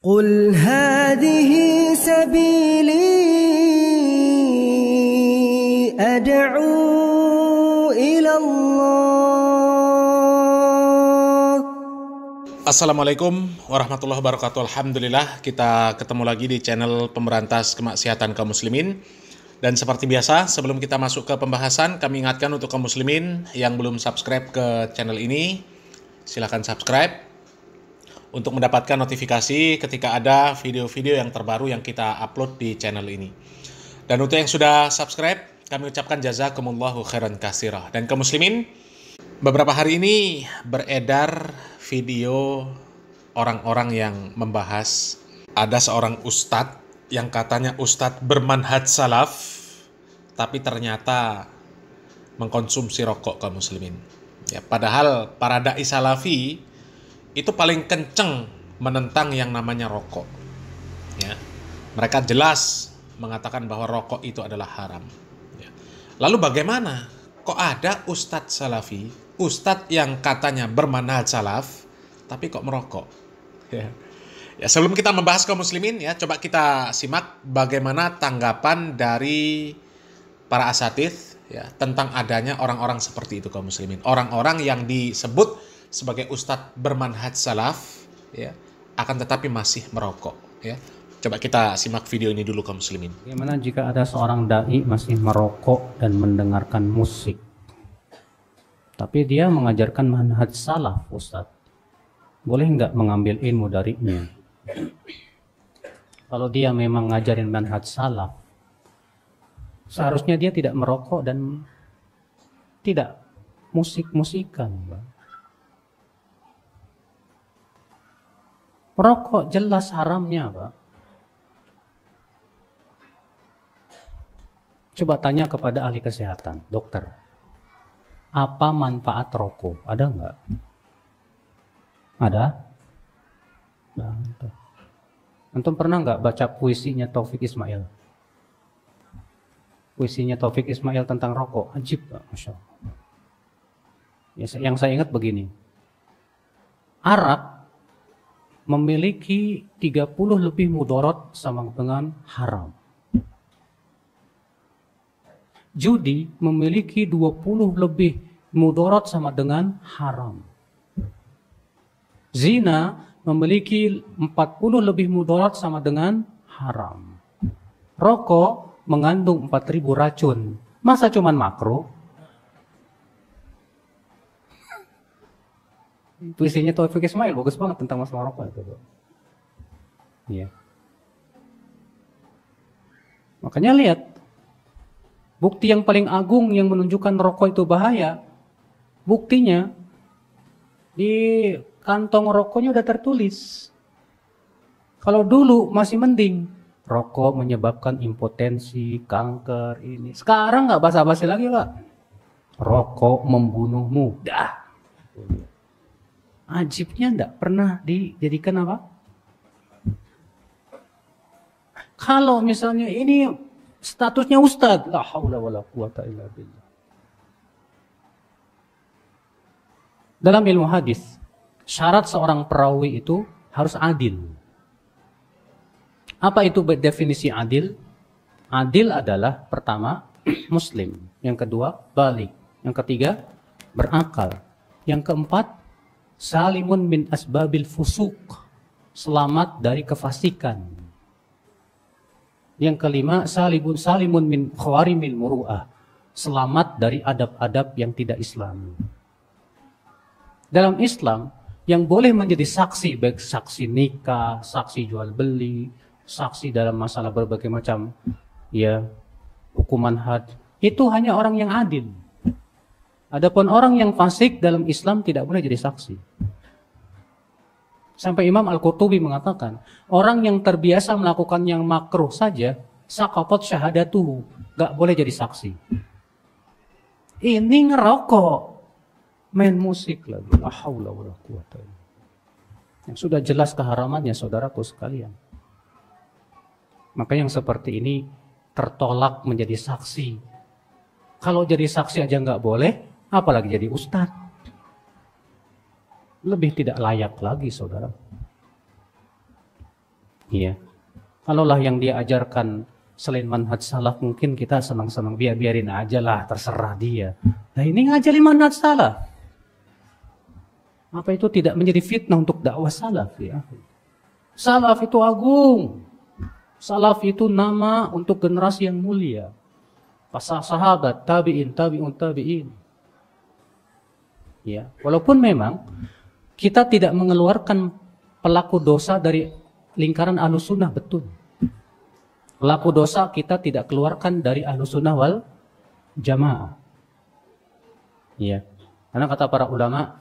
قل هذه سبيلي أدعو إلى الله. Assalamualaikum warahmatullahi wabarakatuh. Alhamdulillah kita ketemu lagi di channel pemberantas kemaksiatan kaum muslimin. Dan seperti biasa, sebelum kita masuk ke pembahasan, kami ingatkan untuk kaum muslimin yang belum subscribe ke channel ini, silahkan subscribe untuk mendapatkan notifikasi ketika ada video-video yang terbaru yang kita upload di channel ini. Dan untuk yang sudah subscribe, kami ucapkan jazakumullahu khairan katsirah. Dan kaum muslimin, beberapa hari ini beredar video orang-orang yang membahas ada seorang ustadz yang katanya ustadz bermanhaj salaf, tapi ternyata mengkonsumsi rokok kaum muslimin. Ya, padahal para dai salafi itu paling kenceng menentang yang namanya rokok. Ya, mereka jelas mengatakan bahwa rokok itu adalah haram. Ya. Lalu bagaimana? Kok ada ustadz salafi, ustadz yang katanya bermanhaj salaf, tapi kok merokok? Ya. Ya, sebelum kita membahas kaum muslimin, ya, coba kita simak bagaimana tanggapan dari para asatidz, ya, tentang adanya orang-orang seperti itu kaum muslimin. Orang-orang yang disebut sebagai ustadz bermanhaj salaf, ya, akan tetapi masih merokok. Ya. Coba kita simak video ini dulu kaum muslimin. Bagaimana jika ada seorang dai masih merokok dan mendengarkan musik, tapi dia mengajarkan manhaj salaf, ustadz? Boleh nggak mengambil ilmu darinya? Kalau dia memang ngajarin manhaj salaf, seharusnya dia tidak merokok dan tidak musik-musikan. Merokok jelas haramnya, Pak. Coba tanya kepada ahli kesehatan, dokter, apa manfaat rokok? Ada nggak? Ada? Antum pernah nggak baca puisinya Taufik Ismail? Puisinya Taufik Ismail tentang rokok, ajib, Pak, Masya Allah. Ya, yang saya ingat begini, arak memiliki 30 lebih mudarat sama dengan haram. Judi memiliki 20 lebih mudarat sama dengan haram. Zina memiliki 40 lebih mudarat sama dengan haram. Rokok mengandung 4.000 racun. Masa cuman makruh? Puisinya Taufik Ismail bagus banget tentang masalah rokok itu. Iya. Makanya lihat, bukti yang paling agung yang menunjukkan rokok itu bahaya, buktinya di kantong rokoknya udah tertulis. Kalau dulu masih mending, rokok menyebabkan impotensi, kanker ini. Sekarang nggak basa-basi lagi, Pak. Rokok membunuhmu. Dah. Ajibnya enggak pernah dijadikan apa? Kalau misalnya ini statusnya ustadz, la haula wala quwata illa billah. Dalam ilmu hadis, syarat seorang perawi itu harus adil. Apa itu definisi adil? Adil adalah pertama muslim, yang kedua baligh, yang ketiga berakal, yang keempat salimun min asbabil fusuk, selamat dari kefasikan. Yang kelima, salimun min khawarimil muru'ah, selamat dari adab-adab yang tidak Islam. Dalam Islam, yang boleh menjadi saksi, baik saksi nikah, saksi jual beli, saksi dalam masalah berbagai macam, ya, hukuman had, itu hanya orang yang adil. Adapun orang yang fasik dalam Islam tidak boleh jadi saksi. Sampai Imam Al-Qurtubi mengatakan, orang yang terbiasa melakukan yang makruh saja, saqatat syahadatuhu, gak boleh jadi saksi. Ini ngerokok, main musik lagi. La haula wala quwata. Yang sudah jelas keharamannya, saudaraku sekalian. Maka yang seperti ini tertolak menjadi saksi. Kalau jadi saksi aja nggak boleh, apalagi jadi ustadz. Lebih tidak layak lagi, saudara. Iya. Kalaulah yang dia ajarkan selain manhaj salaf, mungkin kita senang-senang biarin aja lah, terserah dia. Nah ini ngajarin manhaj salaf. Apa itu tidak menjadi fitnah untuk dakwah salaf ya? Salaf itu agung. Salaf itu nama untuk generasi yang mulia. Para sahabat, tabi'in, tabi'un, tabi'in. Ya, walaupun memang kita tidak mengeluarkan pelaku dosa dari lingkaran Ahlus Sunnah, betul. Pelaku dosa kita tidak keluarkan dari Ahlus Sunnah wal Jamaah. Ya, karena kata para ulama,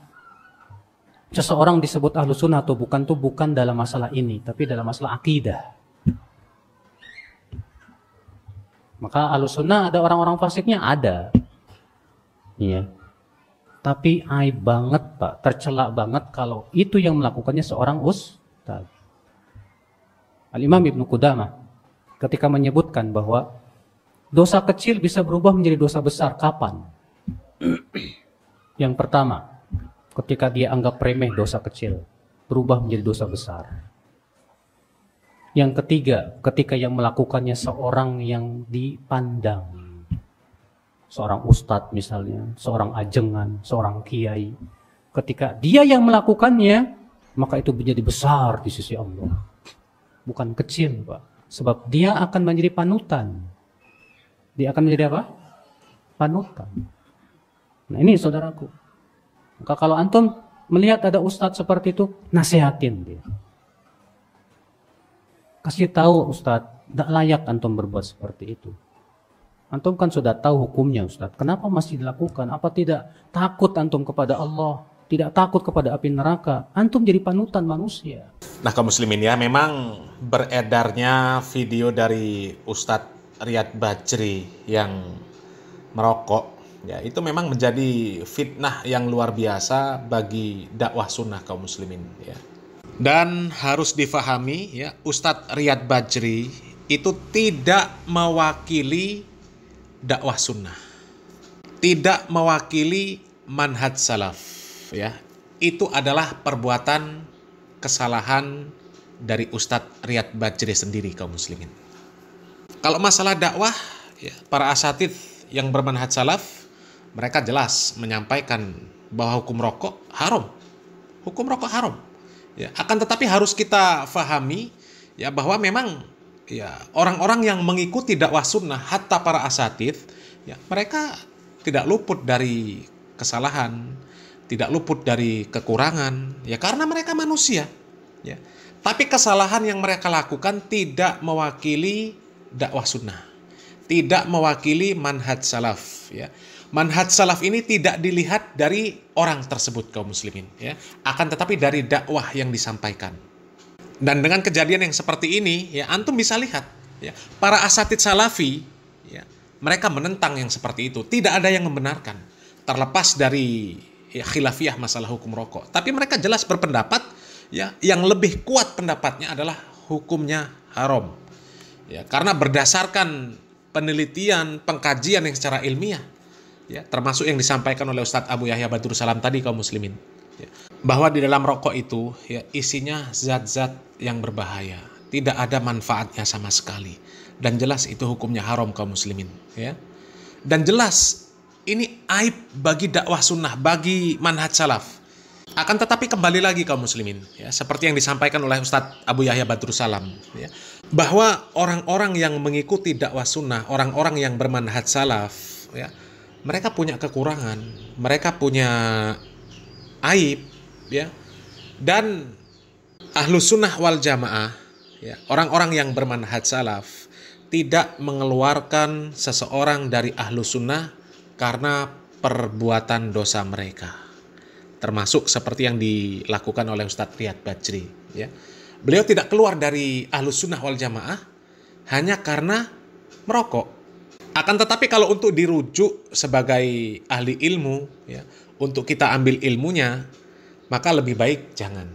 seseorang disebut Ahlus Sunnah atau bukan itu bukan dalam masalah ini, tapi dalam masalah akidah. Maka Ahlus Sunnah ada orang-orang fasiknya, ada. Iya. Tapi aib banget Pak, tercela banget kalau itu yang melakukannya seorang ustaz. Al-Imam Ibnu Qudamah ketika menyebutkan bahwa dosa kecil bisa berubah menjadi dosa besar, kapan? Yang pertama, ketika dia anggap remeh dosa kecil, berubah menjadi dosa besar. Yang ketiga, ketika yang melakukannya seorang yang dipandang. Seorang ustadz misalnya, seorang ajengan, seorang kiai. Ketika dia yang melakukannya, maka itu menjadi besar di sisi Allah. Bukan kecil Pak. Sebab dia akan menjadi panutan. Dia akan menjadi apa? Panutan. Nah ini saudaraku. Maka kalau antum melihat ada ustadz seperti itu, nasihatin dia. Kasih tahu ustadz, tidak layak antum berbuat seperti itu. Antum kan sudah tahu hukumnya ustadz. Kenapa masih dilakukan? Apa tidak takut antum kepada Allah? Tidak takut kepada api neraka? Antum jadi panutan manusia. Nah kaum muslimin ya, memang beredarnya video dari Ustadz Riyad Bajri yang merokok, ya itu memang menjadi fitnah yang luar biasa bagi dakwah sunnah kaum muslimin ya. Dan harus difahami ya, Ustadz Riyad Bajri itu tidak mewakili dakwah sunnah, tidak mewakili manhaj salaf ya. Itu adalah perbuatan kesalahan dari Ustadz Riyad Bajri sendiri kaum muslimin. Kalau masalah dakwah ya, para asatidz yang bermanhaj salaf, mereka jelas menyampaikan bahwa hukum rokok haram. Hukum rokok haram. Ya, akan tetapi harus kita fahami ya bahwa memang ya orang-orang yang mengikuti dakwah sunnah, hatta para asatidz, ya mereka tidak luput dari kesalahan, tidak luput dari kekurangan, ya karena mereka manusia. Ya. Tapi kesalahan yang mereka lakukan tidak mewakili dakwah sunnah, tidak mewakili manhaj salaf. Ya. Manhaj salaf ini tidak dilihat dari orang tersebut kaum muslimin, ya, akan tetapi dari dakwah yang disampaikan. Dan dengan kejadian yang seperti ini, ya antum bisa lihat, ya, para asatidz salafi, ya, mereka menentang yang seperti itu. Tidak ada yang membenarkan, terlepas dari ya, khilafiyah masalah hukum rokok. Tapi mereka jelas berpendapat, ya, yang lebih kuat pendapatnya adalah hukumnya haram. Ya, karena berdasarkan penelitian, pengkajian yang secara ilmiah, ya, termasuk yang disampaikan oleh Ustadz Abu Yahya Badrus Salam tadi kaum muslimin, ya, bahwa di dalam rokok itu ya, isinya zat-zat yang berbahaya, tidak ada manfaatnya sama sekali, dan jelas itu hukumnya haram kaum muslimin, ya. Dan jelas ini aib bagi dakwah sunnah, bagi manhaj salaf. Akan tetapi kembali lagi kaum muslimin, ya, seperti yang disampaikan oleh Ustadz Abu Yahya Badrus Salam, ya, bahwa orang-orang yang mengikuti dakwah sunnah, orang-orang yang bermanhaj salaf, ya, mereka punya kekurangan, mereka punya aib, ya. Dan Ahlus Sunnah wal Jamaah, ya, orang-orang yang bermanhaj salaf tidak mengeluarkan seseorang dari Ahlus Sunnah karena perbuatan dosa mereka. Termasuk seperti yang dilakukan oleh Ustadz Riyad Bajri, ya. Beliau tidak keluar dari Ahlus Sunnah wal Jamaah hanya karena merokok. Akan tetapi kalau untuk dirujuk sebagai ahli ilmu, ya, untuk kita ambil ilmunya, maka lebih baik jangan.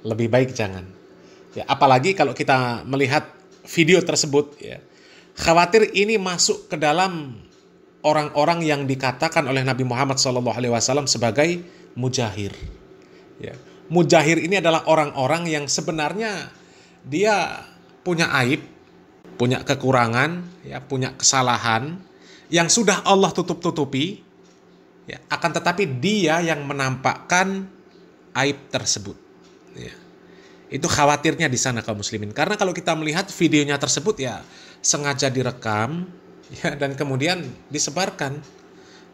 Lebih baik jangan. Ya, apalagi kalau kita melihat video tersebut, ya, khawatir ini masuk ke dalam orang-orang yang dikatakan oleh Nabi Muhammad SAW sebagai mujahir. Ya. Mujahir ini adalah orang-orang yang sebenarnya dia punya aib, punya kekurangan, ya, punya kesalahan yang sudah Allah tutup-tutupi, ya, akan tetapi dia yang menampakkan aib tersebut. Ya. Itu khawatirnya di sana kaum muslimin. Karena kalau kita melihat videonya tersebut ya sengaja direkam, ya, dan kemudian disebarkan.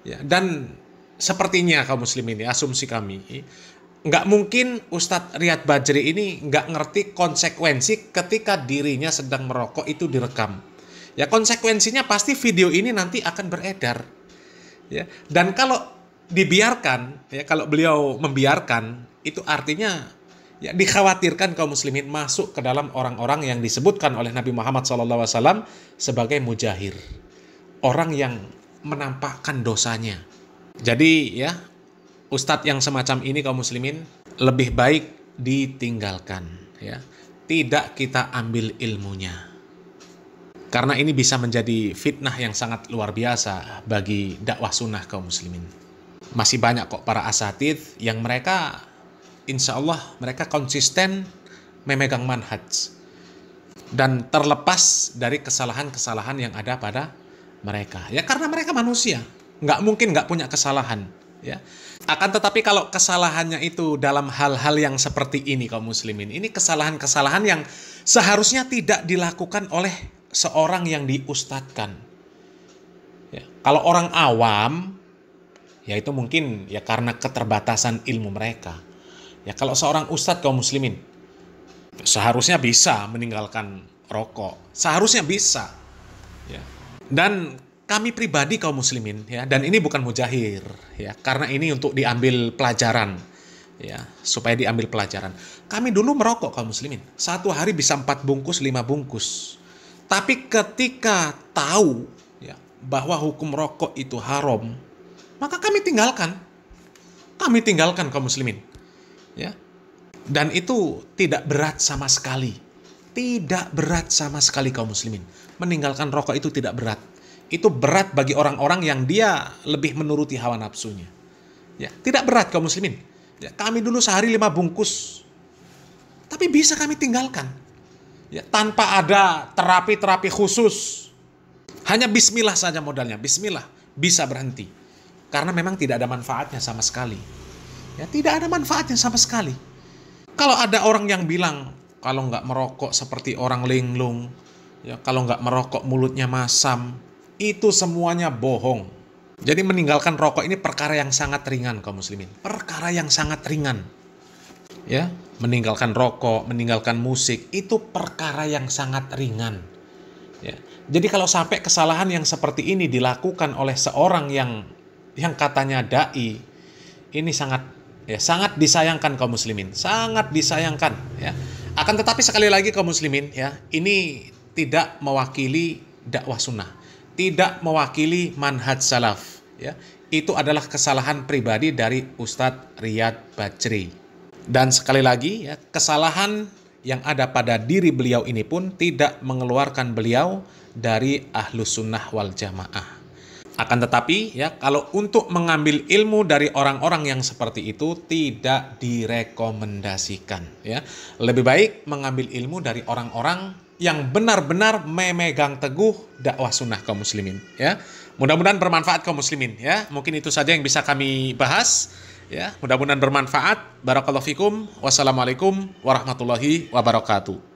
Ya, dan sepertinya kaum muslimin, ya, asumsi kami, nggak mungkin Ustadz Riyad Bajri ini nggak ngerti konsekuensi ketika dirinya sedang merokok itu direkam. Ya, konsekuensinya pasti video ini nanti akan beredar. Ya, dan kalau dibiarkan, ya, kalau beliau membiarkan, itu artinya ya dikhawatirkan kaum muslimin masuk ke dalam orang-orang yang disebutkan oleh Nabi Muhammad SAW sebagai mujahir, orang yang menampakkan dosanya. Jadi ya, ustadz yang semacam ini kaum muslimin lebih baik ditinggalkan, ya. Tidak kita ambil ilmunya. Karena ini bisa menjadi fitnah yang sangat luar biasa bagi dakwah sunnah kaum muslimin. Masih banyak kok para asatidz yang mereka insya Allah mereka konsisten memegang manhaj dan terlepas dari kesalahan-kesalahan yang ada pada mereka. Ya karena mereka manusia, nggak mungkin nggak punya kesalahan. Ya. Akan tetapi kalau kesalahannya itu dalam hal-hal yang seperti ini kaum muslimin, ini kesalahan-kesalahan yang seharusnya tidak dilakukan oleh seorang yang diustadkan. Ya. Kalau orang awam, ya itu mungkin ya karena keterbatasan ilmu mereka. Ya kalau seorang ustadz kaum muslimin, seharusnya bisa meninggalkan rokok, seharusnya bisa. Ya. Dan kami pribadi kaum muslimin, ya, dan ini bukan mujahir, ya, karena ini untuk diambil pelajaran, ya, supaya diambil pelajaran. Kami dulu merokok kaum muslimin, satu hari bisa 4 bungkus, 5 bungkus. Tapi ketika tahu, ya, bahwa hukum rokok itu haram, maka kami tinggalkan kaum muslimin, ya. Dan itu tidak berat sama sekali, kaum muslimin. Meninggalkan rokok itu tidak berat. Itu berat bagi orang-orang yang dia lebih menuruti hawa nafsunya. Ya, tidak berat kaum muslimin. Ya, kami dulu sehari 5 bungkus. Tapi bisa kami tinggalkan. Ya, tanpa ada terapi-terapi khusus. Hanya bismillah saja modalnya, bismillah, bisa berhenti. Karena memang tidak ada manfaatnya sama sekali. Ya, tidak ada manfaatnya sama sekali. Kalau ada orang yang bilang kalau nggak merokok seperti orang linglung, ya, kalau nggak merokok mulutnya masam, itu semuanya bohong. Jadi meninggalkan rokok ini perkara yang sangat ringan kaum muslimin. Perkara yang sangat ringan. Ya, meninggalkan rokok, meninggalkan musik itu perkara yang sangat ringan. Ya. Jadi kalau sampai kesalahan yang seperti ini dilakukan oleh seorang yang katanya dai, ini sangat disayangkan kaum muslimin, sangat disayangkan, ya. Akan tetapi sekali lagi kaum muslimin, ya, ini tidak mewakili dakwah sunnah, tidak mewakili manhaj salaf, ya. Itu adalah kesalahan pribadi dari Ustadz Riyad Bajri. Dan sekali lagi, ya, kesalahan yang ada pada diri beliau ini pun tidak mengeluarkan beliau dari Ahlus Sunnah wal Jamaah. Akan tetapi, ya, kalau untuk mengambil ilmu dari orang-orang yang seperti itu tidak direkomendasikan, ya. Lebih baik mengambil ilmu dari orang-orang yang benar-benar memegang teguh dakwah sunnah kaum muslimin, ya. Mudah-mudahan bermanfaat kaum muslimin, ya. Mungkin itu saja yang bisa kami bahas, ya. Mudah-mudahan bermanfaat. Barakallahu fikum. Wassalamualaikum warahmatullahi wabarakatuh.